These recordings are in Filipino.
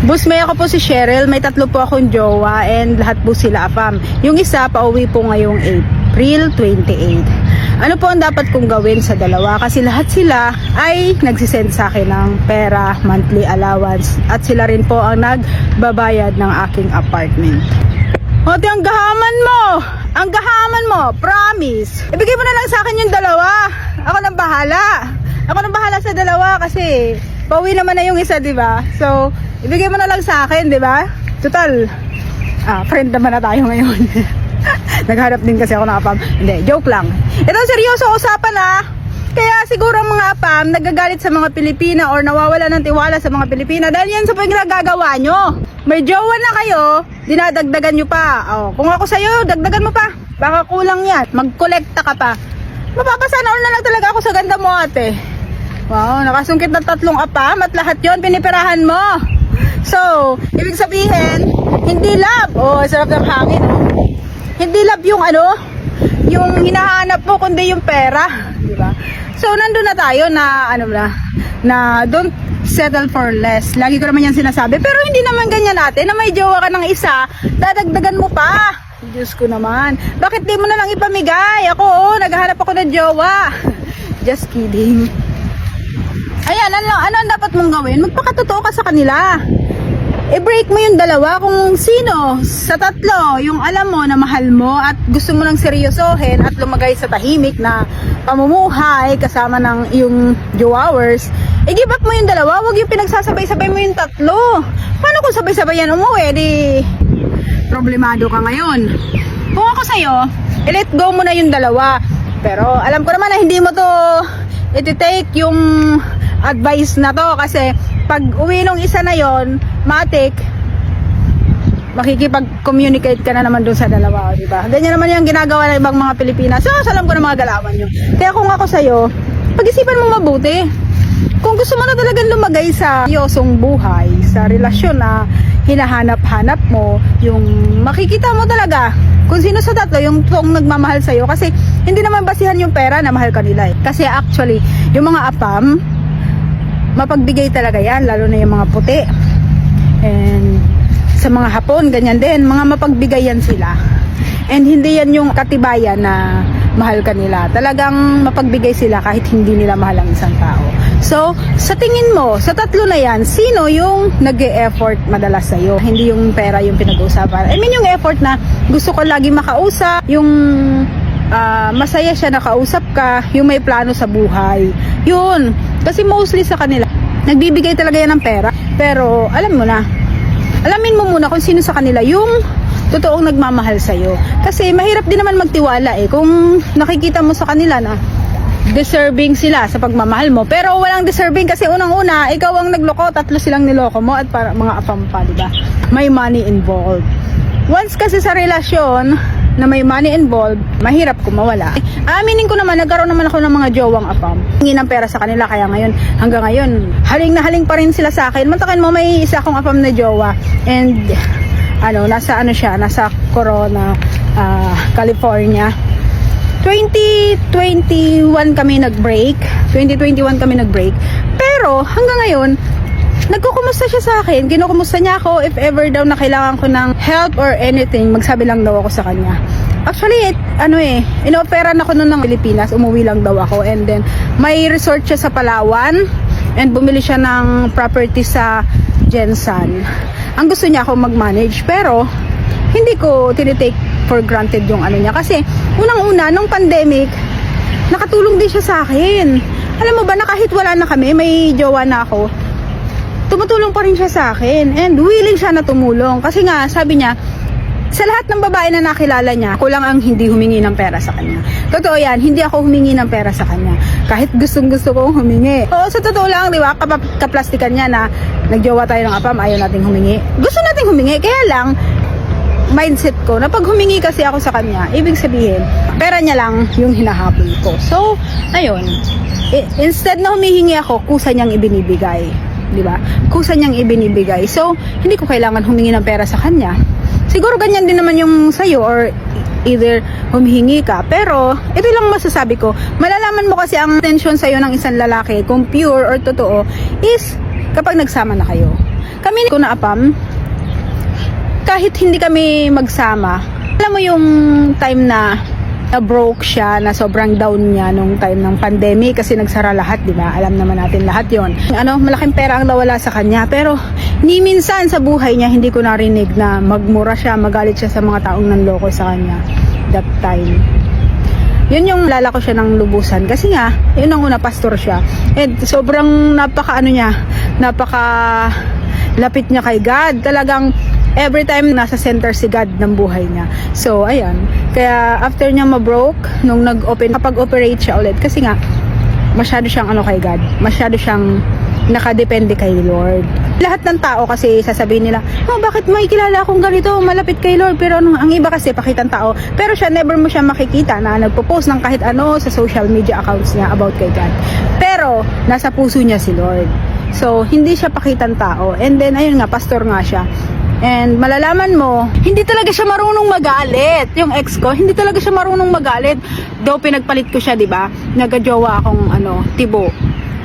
Busmay, ako po si Cheryl. May 3 po akong jowa and lahat po sila AFAM. Yung isa, pauwi po ngayong April 28. Ano po ang dapat kong gawin sa dalawa? Kasi lahat sila ay nagsisend sa akin ng pera, monthly allowance. At sila rin po ang nagbabayad ng aking apartment. Hote, ang gahaman mo! Ang gahaman mo! Promise! Ibigay mo na lang sa akin yung dalawa. Ako nang bahala. Ako nang bahala sa dalawa kasi pauwi naman na yung isa, di ba? So, ibigay mo na lang sa akin, di ba? Total, friend naman na tayo ngayon. Naghanap din kasi ako ng AFAM. Hindi, joke lang. Ito, seryoso usapan Kaya siguro ang mga AFAM nagagalit sa mga Pilipina or nawawala ng tiwala sa mga Pilipina dahil yan sa pinagagawa nyo. May jowa na kayo, dinadagdagan nyo pa. Kung ako sa'yo, dagdagan mo pa. Baka kulang yan. Mag-kolekta ka pa. Mapapasana all na lang talaga ako sa ganda mo, ate. Wow, nakasungkit na 3 AFAM at lahat yon pinipirahan mo. So, ibig sabihin, hindi love. Sarap ng hangin. Hindi love yung yung hinahanap mo, kundi yung pera, di ba? So, nandun na tayo na don't settle for less. Lagi ko naman yan sinasabi. Pero hindi naman ganyan natin na may jowa ka ng isa, dadagdagan mo pa. Diyos ko naman. Bakit di mo na lang ipamigay? Ako, naghahanap ako ng jowa. Just kidding. Ayan, ano ang dapat mong gawin? Magpakatotoo ka sa kanila. I-break mo yung dalawa kung sino sa 3 yung alam mo na mahal mo at gusto mo nang seryosohin at lumagay sa tahimik na pamumuhay kasama ng iyong jowawers. I-give up mo yung dalawa, huwag yung pinagsasabay-sabay mo yung 3. Paano kung sabay-sabay yan umuwi? Di problemado ka ngayon. Kung ako sa'yo, i-let go mo na yung dalawa. Pero alam ko naman na hindi mo to iti-take yung advice na to kasi pag uwi nung isa na yon, matik, makikipag-communicate ka na naman dun sa dalawa, di ba? Ganyan naman yung ginagawa ng ibang mga Pilipinas. So, alam ko na mga galawan nyo. Kaya kung ako sa'yo, pag-isipan mo mabuti. Kung gusto mo na talagang lumagay sa yosong buhay, sa relasyon na hinahanap-hanap mo, yung makikita mo talaga kung sino sa 3 yung nagmamahal sa'yo. Kasi hindi naman basihan yung pera na mahal ka nila. Kasi actually, yung mga AFAM, mapagbigay talaga yan, lalo na yung mga puti. And sa mga Hapon, ganyan din, mga mapagbigay yan sila. And hindi yan yung katibayan na mahal ka nila. Talagang mapagbigay sila kahit hindi nila mahal ang isang tao. So, sa tingin mo, sa 3 na yan, sino yung nag-e-effort madalas sa'yo? Hindi yung pera yung pinag-uusapan. I mean yung effort na gusto ko lagi makausap, yung masaya siya nakausap ka, yung may plano sa buhay. Yun. Kasi mostly sa kanila, nagbibigay talaga yan ng pera. Pero alam mo na, alamin mo muna kung sino sa kanila yung totoong nagmamahal sa'yo. Kasi mahirap din naman magtiwala kung nakikita mo sa kanila na deserving sila sa pagmamahal mo. Pero walang deserving kasi unang-una, ikaw ang nagloko, 3 silang niloko mo at para mga AFAM pa, diba? May money involved. Once kasi sa relasyon na may money involved, mahirap kung mawala. Aminin ko naman, nagkaroon naman ako ng mga jowang AFAM. Hingi ng pera sa kanila, kaya ngayon, hanggang ngayon, haling na haling pa rin sila sa akin. Mantakin mo, may isa akong AFAM na jowa. And, nasa Corona, California. 2021 kami nag-break. Pero, hanggang ngayon, nagkukumusta siya sa akin, kinukumusta niya ako if ever daw na kailangan ko ng help or anything, magsabi lang daw ako sa kanya. Actually, inoperan ako noon ng Pilipinas, umuwi lang daw ako and then may resort siya sa Palawan and bumili siya ng property sa Jensan. Ang gusto niya ako mag-manage pero hindi ko tinitake for granted yung niya kasi unang-una, nung pandemic, nakatulong din siya sa akin. Alam mo ba na kahit wala na kami, may jowa na ako, tumutulong pa rin siya sa akin and willing siya na tumulong kasi nga sabi niya sa lahat ng babae na nakilala niya ako lang ang hindi humingi ng pera sa kanya. Totoo yan, hindi ako humingi ng pera sa kanya kahit gustong gusto kong humingi. Oo, sa totoo lang, di ba, kaplastikan niya na nagjowa tayo ng AFAM, ayaw nating humingi. Gusto nating humingi, kaya lang mindset ko na pag humingi kasi ako sa kanya, ibig sabihin pera niya lang yung hinahabol ko. So ayun, instead na humihingi ako, kusa niyang ibinibigay. Di ba? Kusa niyang ibinibigay. So, hindi ko kailangan humingi ng pera sa kanya. Siguro ganyan din naman yung sa'yo or either humihingi ka. Pero, ito lang masasabi ko. Malalaman mo kasi ang intention sa'yo ng isang lalaki, kung pure or totoo, is kapag nagsama na kayo. Kami ko na Apam, kahit hindi kami magsama, alam mo yung time na broke siya, na sobrang down niya nung time ng pandemic kasi nagsara lahat, di ba? Alam naman natin lahat yon. Malaking pera ang nawala sa kanya, pero ni minsan sa buhay niya hindi ko narinig na magmura siya, magalit siya sa mga taong nanloko sa kanya that time. Yun yung lala ko siya ng lubusan kasi nga, yun ang una, pastor siya. And sobrang napaka lapit niya kay God. Talagang every time nasa center si God ng buhay niya. So, ayan. Kaya after niya ma-broke, nung kapag-operate siya ulit, kasi nga, masyado siyang kay God. Masyado siyang nakadepende kay Lord. Lahat ng tao kasi sasabihin nila, bakit may kilala akong ganito, malapit kay Lord, pero ang iba kasi pakitang tao. Pero siya, never mo siya makikita na nagpo-post ng kahit ano sa social media accounts niya about kay God. Pero, nasa puso niya si Lord. So, hindi siya pakitang tao. And then, ayun nga, pastor nga siya. And malalaman mo, hindi talaga siya marunong magalit. Yung ex ko, hindi talaga siya marunong magalit. Though pinagpalit ko siya, 'di ba? Nagjowa akong tibo.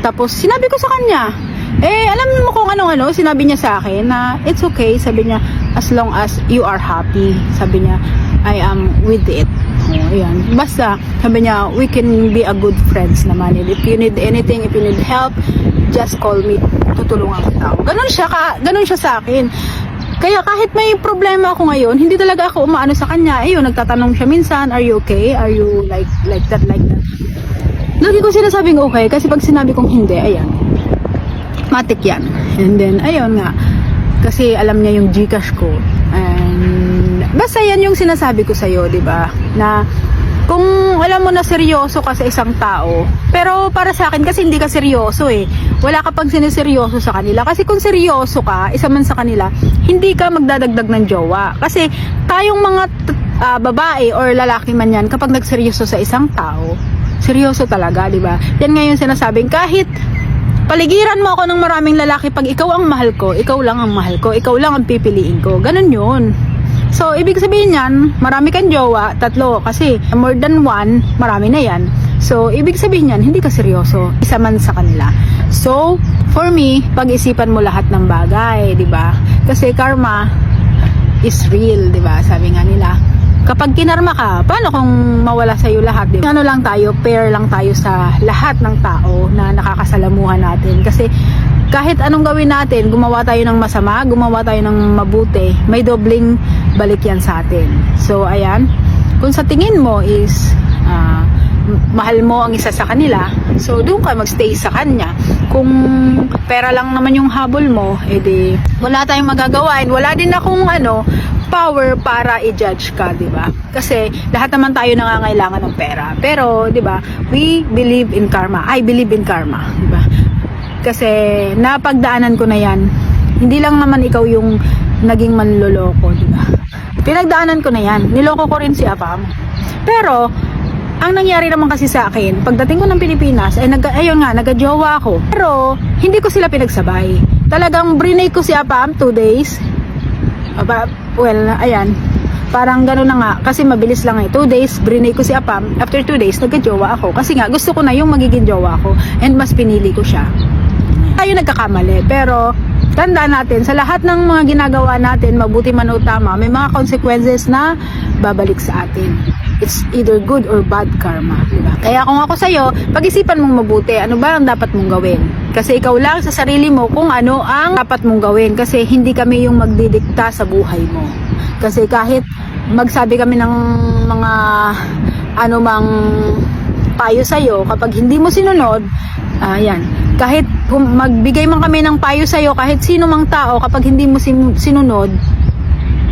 Tapos sinabi ko sa kanya, alam mo kung ano, sinabi niya sa akin na it's okay, sabi niya, as long as you are happy. Sabi niya, I am with it. Ayan. Basta, sabi niya, we can be a good friends naman. If you need anything, if you need help, just call me. Tutulungan kita. Ganun siya sa akin. Kaya kahit may problema ako ngayon, hindi talaga ako umaano sa kanya. Nagtatanong siya minsan, are you okay? Are you like that? Lagi ko sinasabing okay, kasi pag sinabi kong hindi, ayan, matik yan. And then, ayun nga, kasi alam niya yung Gcash ko. And, basta yan yung sinasabi ko sa'yo, di ba? Na, kung alam mo na seryoso ka sa isang tao, pero para sa akin kasi hindi ka seryoso wala ka pang siniseryoso sa kanila. Kasi kung seryoso ka, isa man sa kanila, hindi ka magdadagdag ng jowa. Kasi tayong mga babae or lalaki man yan, kapag nagseryoso sa isang tao, seryoso talaga, di ba? Yan ngayon sinasabing, kahit paligiran mo ako ng maraming lalaki, pag ikaw ang mahal ko, ikaw lang ang mahal ko, ikaw lang ang pipiliin ko. Ganun yun. So, ibig sabihin yan, marami kang jowa, 3, kasi more than 1, marami na yan. So, ibig sabihin yan, hindi ka seryoso, isa man sa kanila. So, for me, pag-isipan mo lahat ng bagay, di ba? Kasi karma is real, di ba? Sabi nga nila, kapag kinarma ka, paano kung mawala sa'yo lahat? Diba? Ano lang tayo, pair lang tayo sa lahat ng tao na nakakasalamuhan natin. Kasi, kahit anong gawin natin, gumawa tayo ng masama, gumawa tayo ng mabuti, may dobling balik yan sa atin. So, ayan. Kung sa tingin mo is mahal mo ang isa sa kanila, so doon ka magstay sa kanya. Kung pera lang naman yung habol mo, edi wala tayong magagawa. And wala din akong power para i-judge ka, di ba? Kasi lahat naman tayo nangangailangan ng pera. Pero, di ba, we believe in karma. I believe in karma, di ba? Kasi napagdaanan ko na yan. Hindi lang naman ikaw yung naging manloloko, di ba? Pinagdaanan ko na yan. Niloko ko rin si Apam. Pero, ang nangyari naman kasi sa akin, pagdating ko ng Pilipinas, nagka-jowa ako. Pero, hindi ko sila pinagsabay. Talagang brinay ko si Apam 2 days. Ayan. Parang gano'n na nga. Kasi mabilis lang 2 days, brinay ko si Apam. After 2 days, nagka-jowa ako. Kasi nga, gusto ko na yung magiging jowa ko. And mas pinili ko siya. Tayo nagkakamali. Pero, tandaan natin, sa lahat ng mga ginagawa natin, mabuti man o tama, may mga consequences na babalik sa atin. It's either good or bad karma, diba? Kaya kung ako sa'yo, pag-isipan mong mabuti, ano ba ang dapat mong gawin? Kasi ikaw lang sa sarili mo kung ano ang dapat mong gawin. Kasi hindi kami yung magdidikta sa buhay mo. Kasi kahit magsabi kami ng mga mang payo sa'yo, kapag hindi mo sinunod, kahit magbigay man kami ng payo sa'yo, kahit sino mang tao, kapag hindi mo sinunod,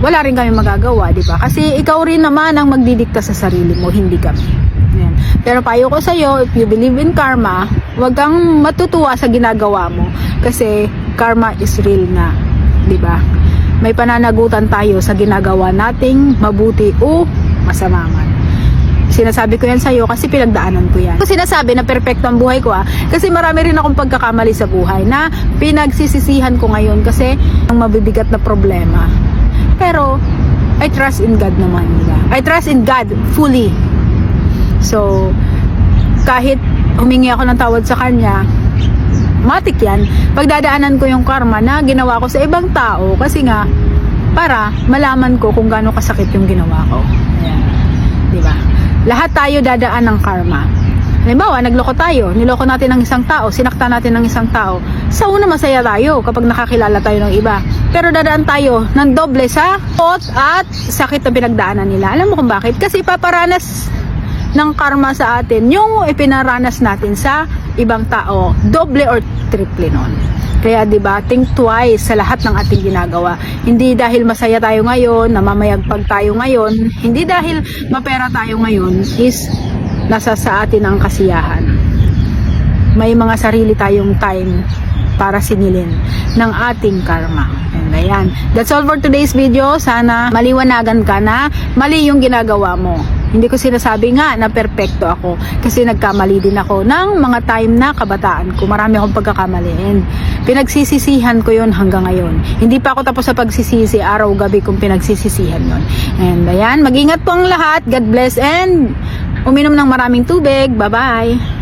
wala rin kami magagawa, di ba? Kasi ikaw rin naman ang magdidikta sa sarili mo, hindi kami. Ayan. Pero payo ko sa'yo, if you believe in karma, huwag kang matutuwa sa ginagawa mo. Kasi karma is real na, di ba? May pananagutan tayo sa ginagawa nating mabuti o masama man. Sinasabi ko yan sa'yo kasi pinagdaanan ko yan. Sinasabi na perfecto ang buhay ko kasi marami rin akong pagkakamali sa buhay na pinagsisisihan ko ngayon kasi ang mabibigat na problema. Pero, I trust in God naman. Diba? I trust in God fully. So, kahit humingi ako ng tawad sa Kanya, matik yan, pagdadaanan ko yung karma na ginawa ko sa ibang tao kasi nga, para malaman ko kung gaano kasakit yung ginawa ko. Ayan. Diba? Lahat tayo dadaan ng karma. Halimbawa, nagloko tayo, niloko natin ng isang tao, sinakta natin ng isang tao. Sa una, masaya tayo kapag nakakilala tayo ng iba. Pero dadaan tayo ng doble sa pot at sakit na pinagdaanan nila. Alam mo kung bakit? Kasi paparanas ng karma sa atin yung ipinaranas natin sa ibang tao, doble or triple nun. Kaya 'di ba, think twice sa lahat ng ating ginagawa. Hindi dahil masaya tayo ngayon, namamayagpag tayo ngayon, hindi dahil mapera tayo ngayon is nasa sa atin ang kasiyahan. May mga sarili tayong time para sinilin ng ating karma. And ayan, that's all for today's video. Sana maliwanagan ka na mali yung ginagawa mo. Hindi ko sinasabi nga na perpekto ako kasi nagkamali din ako ng mga time na kabataan ko. Marami akong pagkakamali and pinagsisisihan ko yon hanggang ngayon. Hindi pa ako tapos sa pagsisisi, araw-gabi kong pinagsisisihan yon. And ayan, mag-ingat po ang lahat. God bless and uminom ng maraming tubig. Bye-bye!